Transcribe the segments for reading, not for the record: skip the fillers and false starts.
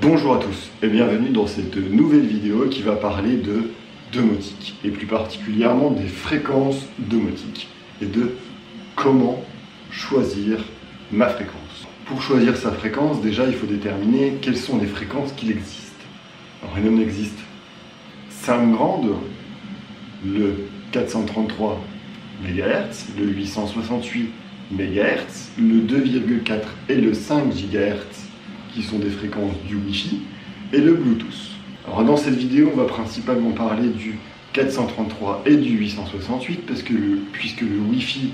Bonjour à tous et bienvenue dans cette nouvelle vidéo qui va parler de domotique et plus particulièrement des fréquences domotiques et de comment choisir ma fréquence. Pour choisir sa fréquence, déjà il faut déterminer quelles sont les fréquences qu'il existe. Alors il en existe 5 grandes, le 433 MHz, le 868 MHz, le 2,4 et le 5 GHz qui sont des fréquences du Wi-Fi et le Bluetooth. Alors dans cette vidéo, on va principalement parler du 433 et du 868 puisque le Wi-Fi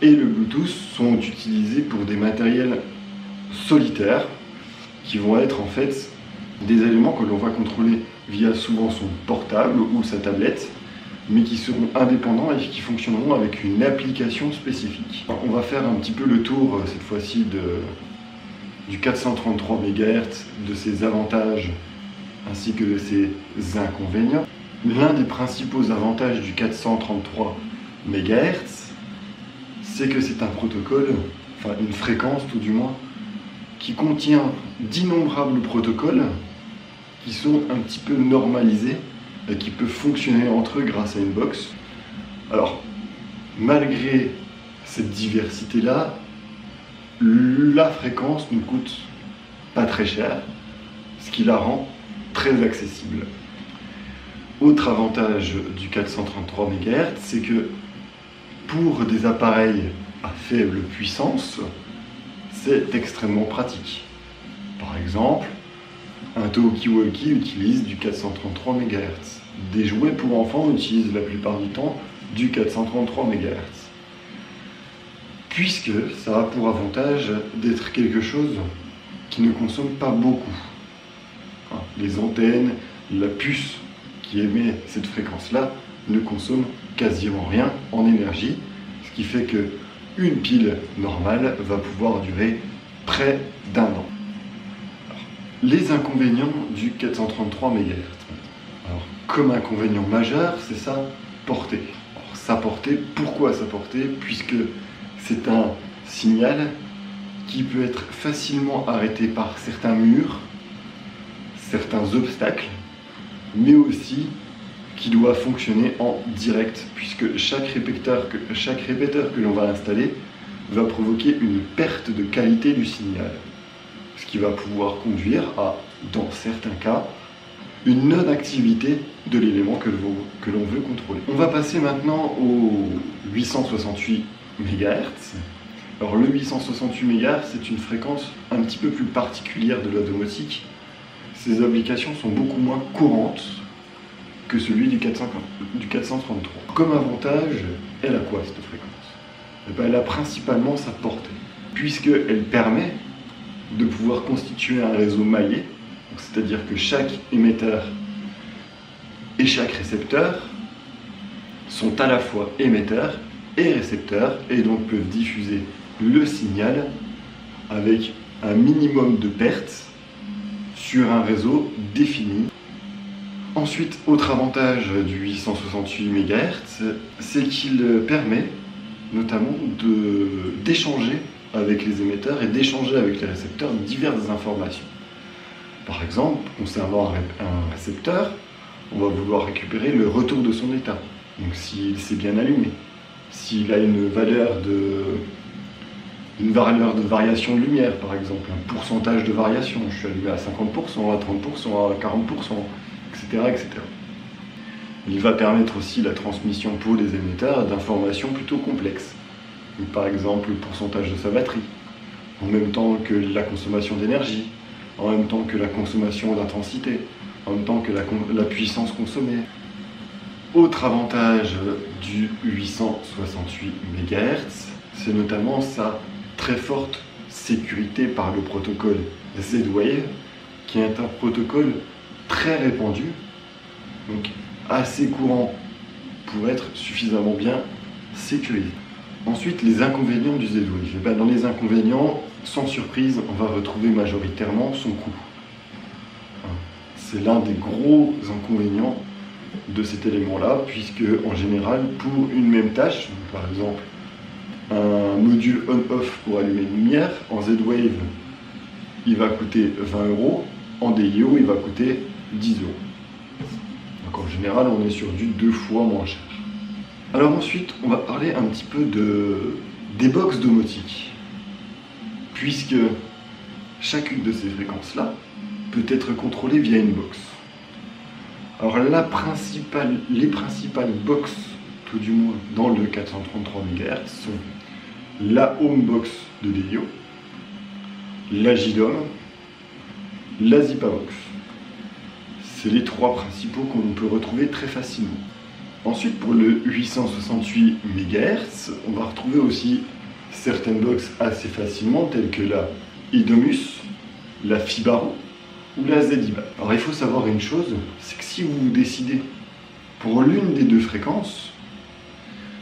et le Bluetooth sont utilisés pour des matériels solitaires qui vont être en fait des éléments que l'on va contrôler via souvent son portable ou sa tablette, mais qui seront indépendants et qui fonctionneront avec une application spécifique. Alors, on va faire un petit peu le tour cette fois-ci du 433 MHz, de ses avantages ainsi que de ses inconvénients. L'un des principaux avantages du 433 MHz, c'est que c'est un protocole, enfin une fréquence tout du moins, qui contient d'innombrables protocoles qui sont un petit peu normalisés et qui peuvent fonctionner entre eux grâce à une box. Alors, malgré cette diversité-là, la fréquence ne coûte pas très cher, ce qui la rend très accessible. Autre avantage du 433 MHz, c'est que pour des appareils à faible puissance, c'est extrêmement pratique. Par exemple, un talkie-walkie utilise du 433 MHz. Des jouets pour enfants utilisent la plupart du temps du 433 MHz. Puisque ça a pour avantage d'être quelque chose qui ne consomme pas beaucoup. Les antennes, la puce qui émet cette fréquence-là ne consomme quasiment rien en énergie, ce qui fait que une pile normale va pouvoir durer près d'1 an. Alors, les inconvénients du 433 MHz. Alors, comme inconvénient majeur, c'est sa portée. Alors, sa portée, pourquoi sa portée? Puisque c'est un signal qui peut être facilement arrêté par certains murs, certains obstacles, mais aussi qui doit fonctionner en direct, puisque chaque répéteur que l'on va installer va provoquer une perte de qualité du signal, ce qui va pouvoir conduire à, dans certains cas, une non-activité de l'élément que l'on veut contrôler. On va passer maintenant au 868 MHz. Alors le 868 MHz, c'est une fréquence un petit peu plus particulière de la domotique. Ses applications sont beaucoup moins courantes que celui du 433. Comme avantage, elle a quoi cette fréquence? Elle a principalement sa portée, puisqu'elle permet de pouvoir constituer un réseau maillé, c'est-à-dire que chaque émetteur et chaque récepteur sont à la fois émetteurs et récepteurs et donc peuvent diffuser le signal avec un minimum de pertes sur un réseau défini. Ensuite, autre avantage du 868 MHz, c'est qu'il permet notamment d'échanger avec les émetteurs et d'échanger avec les récepteurs diverses informations. Par exemple, concernant un récepteur, on va vouloir récupérer le retour de son état, donc s'il s'est bien allumé, s'il a une valeur de variation de lumière, par exemple, un pourcentage de variation, je suis allumé à 50%, à 30%, à 40%, etc., etc. Il va permettre aussi la transmission pour les émetteurs d'informations plutôt complexes, donc, par exemple le pourcentage de sa batterie, en même temps que la consommation d'énergie, en même temps que la consommation d'intensité, en même temps que la puissance consommée. Autre avantage du 868 MHz, c'est notamment sa très forte sécurité par le protocole Z-Wave, qui est un protocole très répandu, donc assez courant pour être suffisamment bien sécurisé. Ensuite, les inconvénients du Z-Wave. Dans les inconvénients, sans surprise, on va retrouver majoritairement son coût. C'est l'un des gros inconvénients de cet élément-là, puisque en général, pour une même tâche, par exemple un module on-off pour allumer une lumière, en Z-Wave, il va coûter 20 €, en DIO, il va coûter 10 €. Donc en général, on est sur du 2 fois moins cher. Alors ensuite, on va parler un petit peu des box domotiques, puisque chacune de ces fréquences-là peut être contrôlée via une box. Alors les principales box, tout du moins dans le 433 MHz, sont la Home Box de DIO, la JDOM, la Zipabox. C'est les 3 principaux qu'on peut retrouver très facilement. Ensuite, pour le 868 MHz, on va retrouver aussi certaines box assez facilement, telles que la Idomus, la Fibaro ou la ZIBA. Alors il faut savoir une chose, c'est que si vous vous décidez pour l'une des 2 fréquences,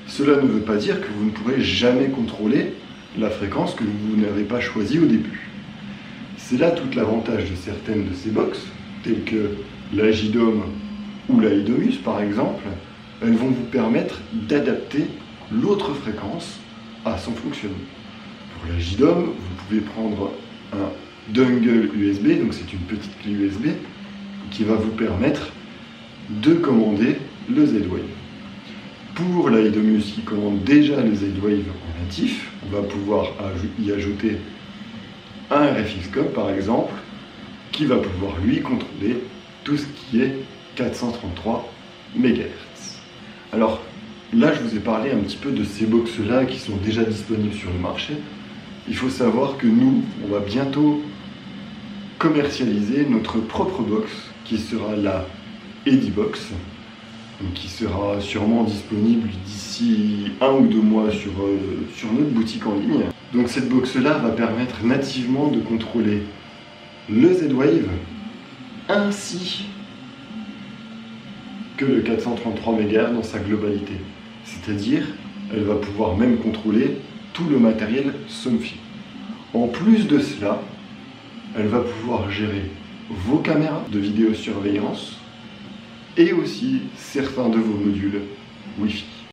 cela ne veut pas dire que vous ne pourrez jamais contrôler la fréquence que vous n'avez pas choisie au début. C'est là tout l'avantage de certaines de ces box, telles que la JDOM ou la Idomus par exemple. Elles vont vous permettre d'adapter l'autre fréquence à son fonctionnement. Pour la JDOM, vous pouvez prendre un dongle USB, donc c'est une petite clé USB, qui va vous permettre de commander le Z-Wave. Pour la Idomus qui commande déjà le Z-Wave en natif, on va pouvoir y ajouter un RFX-Cop par exemple, qui va pouvoir lui contrôler tout ce qui est 433 MHz. Alors là, je vous ai parlé un petit peu de ces box-là qui sont déjà disponibles sur le marché. Il faut savoir que nous, on va bientôt commercialiser notre propre box qui sera la Edibox, donc qui sera sûrement disponible d'ici 1 ou 2 mois sur notre boutique en ligne. Donc cette box-là va permettre nativement de contrôler le Z-Wave ainsi que le 433 MHz dans sa globalité. C'est-à-dire, elle va pouvoir même contrôler tout le matériel Somfy. En plus de cela, elle va pouvoir gérer vos caméras de vidéosurveillance et aussi certains de vos modules Wi-Fi.